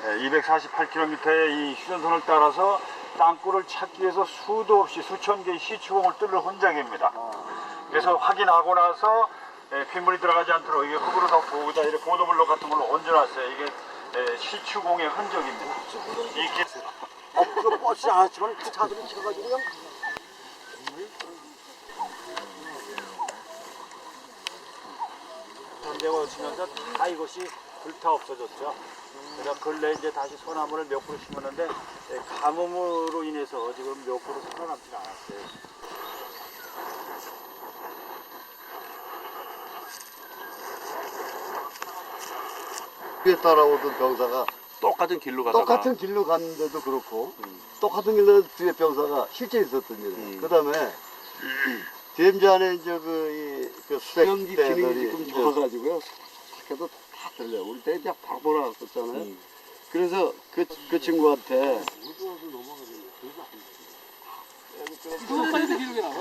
248km의 이 휴전선을 따라서 땅굴을 찾기 위해서 수도 없이 수천 개의 시추공을 뚫는 흔적입니다. 그래서 확인하고 나서 빗물이 들어가지 않도록 이게 흙으로 다 보호자 이렇게 보도블록 같은 걸로 얹어놨어요. 이게 시추공의 흔적입니다. 이게 그 버스 않았지만 그 차들이 쳐가지고 그냥 전쟁을 거치면서 다 이것이 불타 없어졌죠. 그래서 근래 이제 다시 소나무를 몇 그루 심었는데 가뭄으로 인해서 지금 몇 그루 살아남지 않았어요. 뒤에 따라오던 병사가 똑같은 길로 가다가 똑같은 길로 갔는데도 그렇고 똑같은 길로 뒤에 병사가 실제 있었던 일이에요. 그다음에 DMZ 안에 이제 그 수색기 기능이 좀 좋아가지고요. 밖에도 다 들려. 우리 때 그냥 바로 나왔었잖아요. 그래서 그 친구한테 똑같은 길로 나와.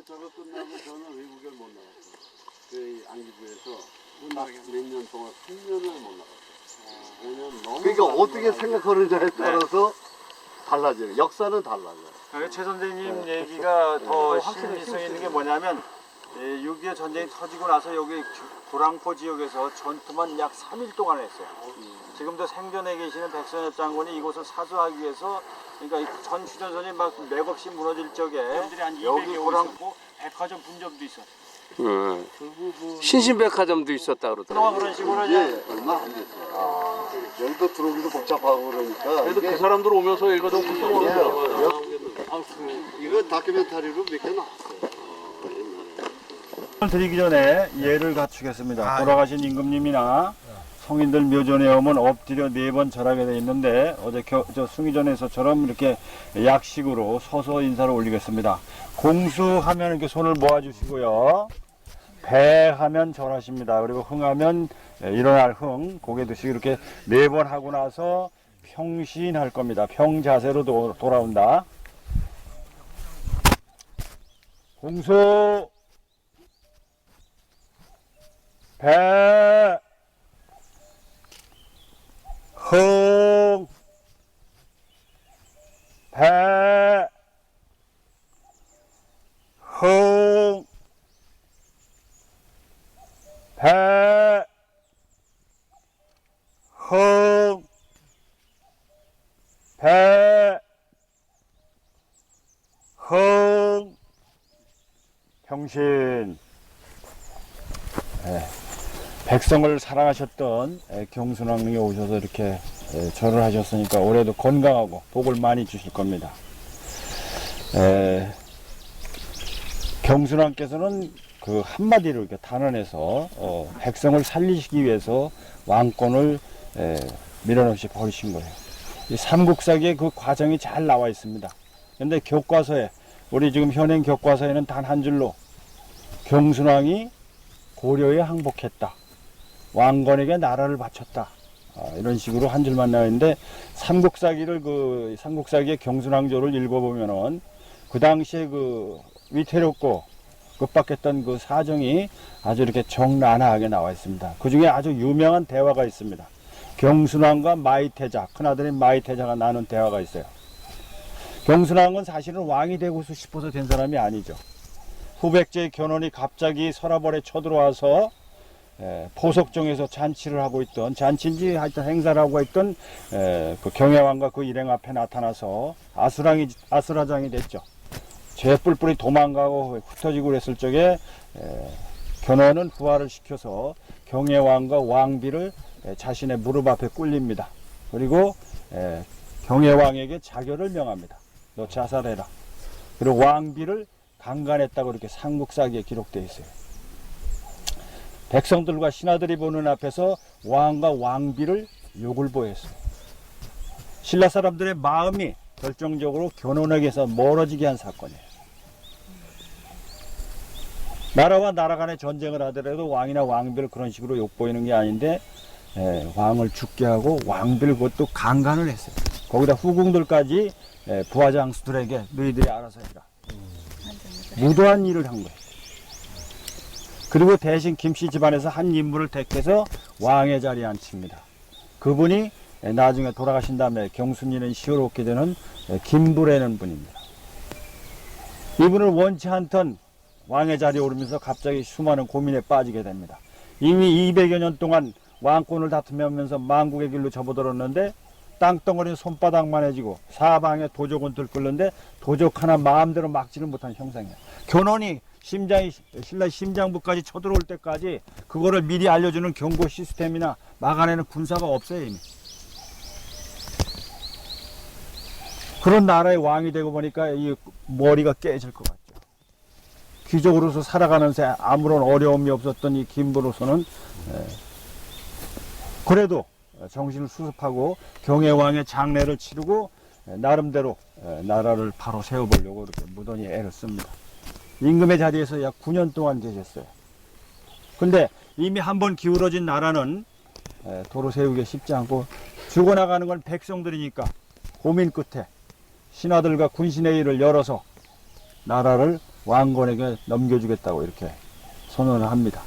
저거 끝나고 저는 외국에 못 나갔어요. 그 안기부에서 몇 년 동안 3년을 못 나갔어요. 5년 너무. 그러니까 어떻게 생각하느냐에 따라서 달라져요. 역사는 달라져요. 최 선생님 얘기가 더 신빙성 있는 게 뭐냐면 6.25 전쟁이 터지고 나서 여기 구랑포 지역에서 전투만 약 3일 동안 했어요. 지금도 생존해 계시는 백선엽 장군이 이곳을 사수하기 위해서 그러니까 전 휴전선이 막 맥없이 무너질 적에 여기 구랑포 백화점 분점도 있었어요. 신신백화점도 있었다 그러더라고요. 그런 식으로 이게 얼마 안 됐어요. 여기도 들어오기도 복잡하고 그러니까. 그래도 그 사람들 오면서 이거 좀 구경하고 이거 다큐멘터리로 몇 개 나왔어요. 드리기 전에 예를 갖추겠습니다. 돌아가신 임금님이나 성인들 묘전에 오면 엎드려 4번 절하게 돼 있는데 어제 저 숭의전에서처럼 이렇게 약식으로 서서 인사를 올리겠습니다. 공수하면 이렇게 손을 모아주시고요. 배하면 절하십니다. 그리고 흥하면 일어날 흥, 고개 드시고 이렇게 4번 하고 나서 평신할 겁니다. 평자세로 돌아온다. 공수 배 흥 배 흥 배 흥 배 흥 평신. 백성을 사랑하셨던 경순왕릉에 오셔서 이렇게 절을 하셨으니까 올해도 건강하고 복을 많이 주실 겁니다. 경순왕께서는 그 한마디로 이렇게 단언해서 백성을 살리시기 위해서 왕권을 밀어넣으시 버리신 거예요. 이 삼국사기에 그 과정이 잘 나와 있습니다. 그런데 교과서에 우리 지금 현행 교과서에는 단 한 줄로 경순왕이 고려에 항복했다. 왕건에게 나라를 바쳤다. 이런 식으로 한 줄만 나와 있는데 삼국사기의 경순왕조를 읽어보면은 그 당시에 그 위태롭고 급박했던 그 사정이 아주 이렇게 적나라하게 나와 있습니다. 그 중에 아주 유명한 대화가 있습니다. 경순왕과 마이태자, 큰아들인 마이태자가 나눈 대화가 있어요. 경순왕은 사실은 왕이 되고 싶어서 된 사람이 아니죠. 후백제의 견훤이 갑자기 서라벌에 쳐들어와서 포석정에서 잔치를 하고 있던, 잔치인지 하여튼 행사를 하고 있던 그 경혜왕과 그 일행 앞에 나타나서 아수라장이 됐죠. 죄 뿔뿔이 도망가고 흩어지고 그랬을 적에 견훤은 부활을 시켜서 경혜왕과 왕비를 자신의 무릎 앞에 꿇립니다. 그리고 경혜왕에게 자결을 명합니다. 너 자살해라. 그리고 왕비를 강간했다고 이렇게 삼국사기에 기록되어 있어요. 백성들과 신하들이 보는 앞에서 왕과 왕비를 욕을 보였어요. 신라 사람들의 마음이 결정적으로 견훤에게서 멀어지게 한 사건이에요. 나라와 나라 간의 전쟁을 하더라도 왕이나 왕비를 그런 식으로 욕보이는 게 아닌데 왕을 죽게 하고 왕비를 그것도 강간을 했어요. 거기다 후궁들까지 부하장수들에게 너희들이 알아서 해라. 무도한 일을 한 거예요. 그리고 대신 김씨 집안에서 한 인물을 택해서 왕의 자리에 앉힙니다. 그분이 나중에 돌아가신 다음에 경순이는 시호를 얻게 되는 김부라는 분입니다. 이분을 원치 않던 왕의 자리에 오르면서 갑자기 수많은 고민에 빠지게 됩니다. 이미 200여 년 동안 왕권을 다투면서 만국의 길로 접어들었는데 땅덩어리는 손바닥만 해지고 사방에 도적은 들끓는데 도적 하나 마음대로 막지를 못한 형상이에요. 견훤이 신라 심장부까지 쳐들어올 때까지 그거를 미리 알려주는 경고 시스템이나 막아내는 군사가 없어요. 이미. 그런 나라의 왕이 되고 보니까 이 머리가 깨질 것 같죠. 귀족으로서 살아가는 새 아무런 어려움이 없었던 이 김부로서는 그래도 정신을 수습하고 경혜왕의 장례를 치르고 나름대로 나라를 바로 세워보려고 이렇게 무던히 애를 씁니다. 임금의 자리에서 약 9년 동안 계셨어요. 근데 이미 한번 기울어진 나라는 도로 세우기 쉽지 않고 죽어나가는 건 백성들이니까 고민 끝에 신하들과 군신의 일을 열어서 나라를 왕건에게 넘겨주겠다고 이렇게 선언을 합니다.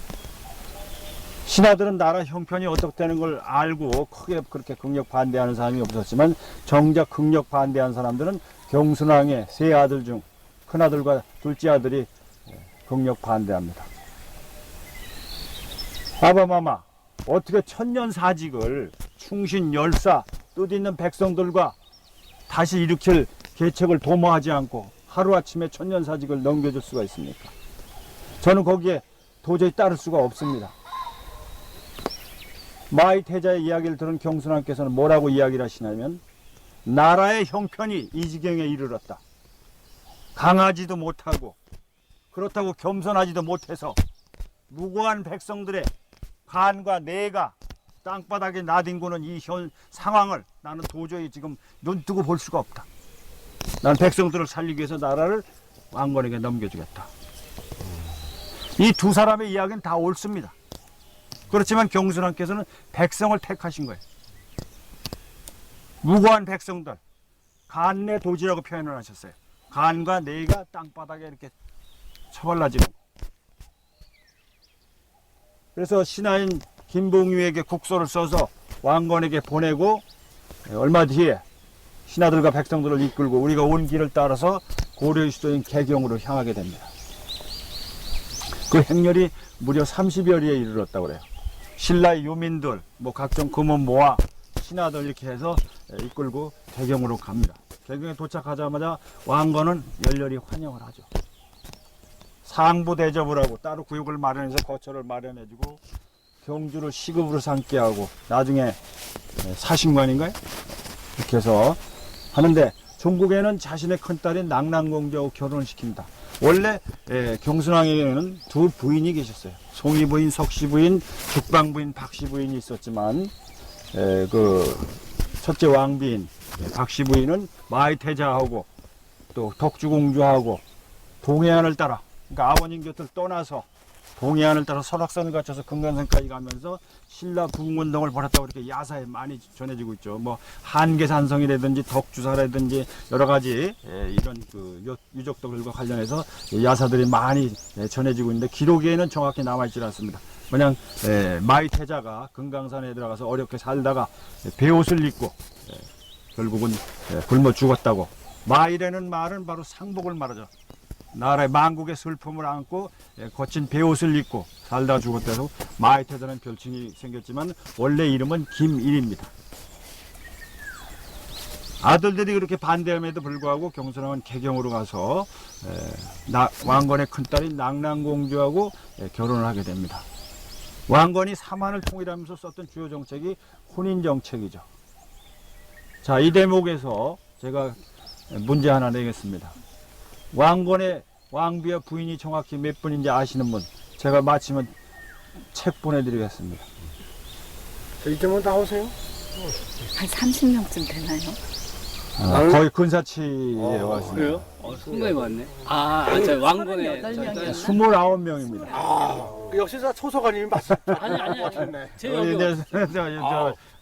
신하들은 나라 형편이 어떻다는 걸 알고 크게 그렇게 극력 반대하는 사람이 없었지만 정작 극력 반대한 사람들은 경순왕의 세 아들 중 큰아들과 둘째 아들이 극력 반대합니다. 아바마마, 어떻게 천년사직을 충신 열사 뜻있는 백성들과 다시 일으킬 계책을 도모하지 않고 하루아침에 천년사직을 넘겨줄 수가 있습니까? 저는 거기에 도저히 따를 수가 없습니다. 마이 태자의 이야기를 들은 경순왕께서는 뭐라고 이야기를 하시냐면 나라의 형편이 이 지경에 이르렀다. 강하지도 못하고 그렇다고 겸손하지도 못해서 무고한 백성들의 간과 내가 땅바닥에 나뒹구는 이 현 상황을 나는 도저히 지금 눈뜨고 볼 수가 없다. 난 백성들을 살리기 위해서 나라를 왕건에게 넘겨주겠다. 이 두 사람의 이야기는 다 옳습니다. 그렇지만 경순왕께서는 백성을 택하신 거예요. 무고한 백성들, 간내 도지라고 표현을 하셨어요. 간과 내가 땅바닥에 이렇게 처발라지는. 그래서 신하인 김봉유에게 국서를 써서 왕건에게 보내고 얼마 뒤에 신하들과 백성들을 이끌고 우리가 온 길을 따라서 고려의 수도인 개경으로 향하게 됩니다. 그 행렬이 무려 30여리에 이르렀다고 그래요. 신라의 유민들, 뭐 각종 금은 모아 신하들 이렇게 해서 이끌고 개경으로 갑니다. 개경에 도착하자마자 왕건은 열렬히 환영을 하죠. 상부 대접을 하고 따로 구역을 마련해서 거처를 마련해주고 경주를 시급으로 삼게 하고 나중에 사신관인가요? 이렇게 해서 하는데 중국에는 자신의 큰딸인 낙랑공주하고 결혼을 시킵니다. 원래 경순왕에게는 두 부인이 계셨어요. 송이 부인, 석시 부인, 죽방 부인, 박씨 부인이 있었지만 그 첫째 왕비인 박씨 부인은 마이 태자하고 또 덕주공주하고 동해안을 따라 그러니까 아버님 곁을 떠나서 동해안을 따라 설악산을 거쳐서 금강산까지 가면서 신라 부흥운동을 벌였다고 이렇게 야사에 많이 전해지고 있죠. 뭐 한계산성이라든지 덕주사라든지 여러 가지 이런 그 유적들과 관련해서 야사들이 많이 전해지고 있는데 기록에는 정확히 남아있지 않습니다. 그냥 마이 태자가 금강산에 들어가서 어렵게 살다가 베옷을 입고 결국은 굶어 죽었다고. 마이라는 말은 바로 상복을 말하죠. 나라의 만국의 슬픔을 안고 거친 베옷을 입고 살다 죽었다 해서 마이태자라는 별칭이 생겼지만 원래 이름은 김일입니다. 아들들이 그렇게 반대함에도 불구하고 경순왕은 개경으로 가서 왕건의 큰딸인 낙랑공주하고 결혼을 하게 됩니다. 왕건이 사만을 통일하면서 썼던 주요 정책이 혼인정책이죠. 자, 이 대목에서 제가 문제 하나 내겠습니다. 왕건의 왕비와 부인이 정확히 몇 분인지 아시는 분, 제가 마치면 책 보내드리겠습니다. 이때만 다 오세요? 한 30명쯤 되나요? 거의 근사치에 왔습니다. 그래요? 상당히 많네. 저 왕건에 29명입니다. 역시 다 초소관님이 맞죠? 아니. 제 여기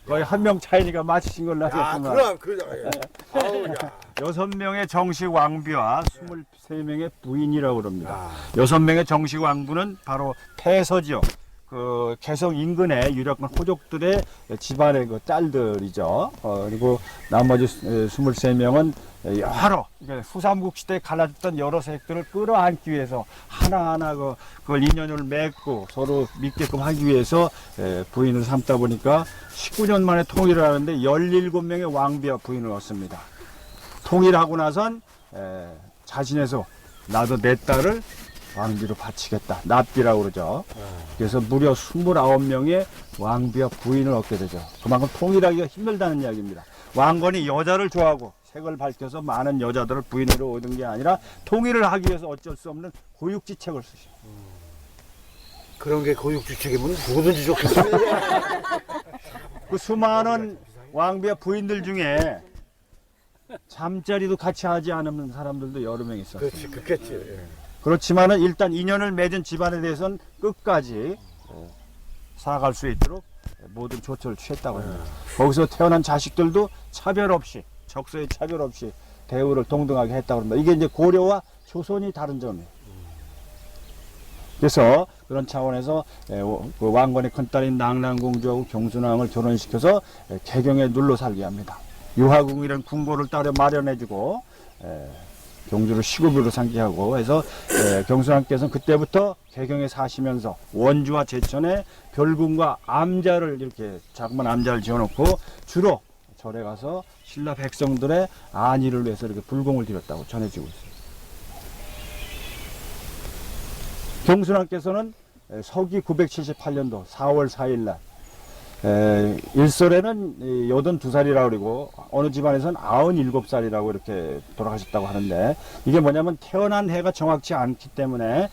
거의 한 명 차이니까 맞히신 걸로 하겠습니다. 아우, 야. 6명의 정식 왕비와 23명의 부인이라고 그럽니다. 6명의 정식 왕부는 바로 태서지요. 그 개성 인근의 유력한 호족들의 집안의 그 딸들이죠. 그리고 나머지 23명은 여러 후삼국 시대에 갈라졌던 여러 세력들을 끌어안기 위해서 하나하나 그걸 인연을 맺고 서로 믿게끔 하기 위해서 부인을 삼다 보니까 19년 만에 통일을 하는데 17명의 왕비와 부인을 얻습니다. 통일하고 나선 자신에서 나도 내 딸을 왕비로 바치겠다. 납비라고 그러죠. 그래서 무려 29명의 왕비와 부인을 얻게 되죠. 그만큼 통일하기가 힘들다는 이야기입니다. 왕건이 여자를 좋아하고 색을 밝혀서 많은 여자들을 부인으로 얻은 게 아니라 통일을 하기 위해서 어쩔 수 없는 고육지책을 쓰죠. 그런 게 고육지책이면 누구든지 좋겠습니다. 그 수많은 왕비와 부인들 중에 잠자리도 같이 하지 않은 사람들도 여러 명 있었어요. 그렇지, 그렇겠지. 예. 그렇지만은 일단 인연을 맺은 집안에 대해서는 끝까지 살아갈 수 있도록 모든 조처를 취했다고 합니다. 거기서 태어난 자식들도 차별 없이, 적서의 차별 없이 대우를 동등하게 했다고 합니다. 이게 이제 고려와 조선이 다른 점이에요. 그래서 그런 차원에서 그 왕건의 큰딸인 낭랑공주하고 경순왕을 결혼시켜서 개경에 눌러 살게 합니다. 유화궁이라는 궁궐을 따로 마련해주고 경주를 시구비로 상기하고 해서 경순왕께서는 그때부터 개경에 사시면서 원주와 제천에 별궁과 암자를 이렇게 자그마한 암자를 지어놓고 주로 절에 가서 신라 백성들의 안위를 위해서 이렇게 불공을 드렸다고 전해지고 있습니다. 경순왕께서는 서기 978년도 4월 4일 날 일설에는 82살이라고 그러고 어느 집안에서는 97살이라고 이렇게 돌아가셨다고 하는데 이게 뭐냐면 태어난 해가 정확치 않기 때문에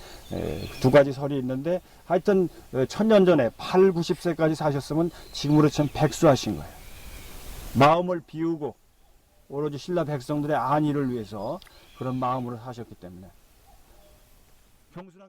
두 가지 설이 있는데 하여튼 1000년 전에 8, 90세까지 사셨으면 지금으로 치면 백수하신 거예요. 마음을 비우고 오로지 신라 백성들의 안위를 위해서 그런 마음으로 사셨기 때문에 경순왕